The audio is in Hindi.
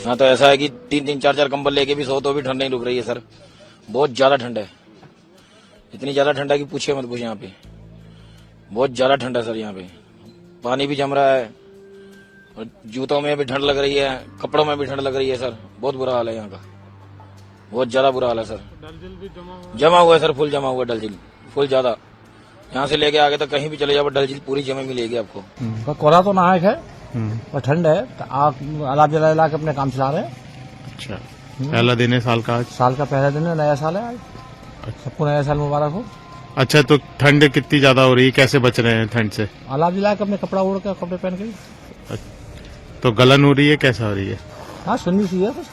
यहाँ तो ऐसा है कि 3-3, 4-4 कंबल लेके भी सो तो भी ठंड नहीं रुक रही है सर। बहुत ज्यादा ठंड है, इतनी ज्यादा ठंड है कि पूछिए मत पूछिए। यहाँ पे बहुत ज्यादा ठंड है सर। यहाँ पे पानी भी जम रहा है और जूतों में भी ठंड लग रही है, कपड़ों में भी ठंड लग रही है सर। बहुत बुरा हाल है यहाँ का, बहुत ज्यादा बुरा हाल है सर। जमा हुआ है सर, फुल जमा हुआ है डल झील, फुल ज्यादा। यहाँ से लेके आगे तक कहीं भी चले जाओ डल झील पूरी जमे मिलेगी आपको। पर कोहरा तो नायक है और ठंड है, तो आप अलाप जला के अपने काम चला रहे हैं। अच्छा, पहला दिन है साल का आज? साल का पहला दिन है, नया साल है आज। सबको नया साल मुबारक हो। अच्छा, तो ठंड कितनी ज्यादा हो रही है, कैसे बच रहे हैं ठंड से? अलाप जला के अपने कपड़ा ओढ़ के, कपड़े पहन के। तो गलन हो रही है, कैसा हो रही है? हाँ, सुन्नी सी है बस।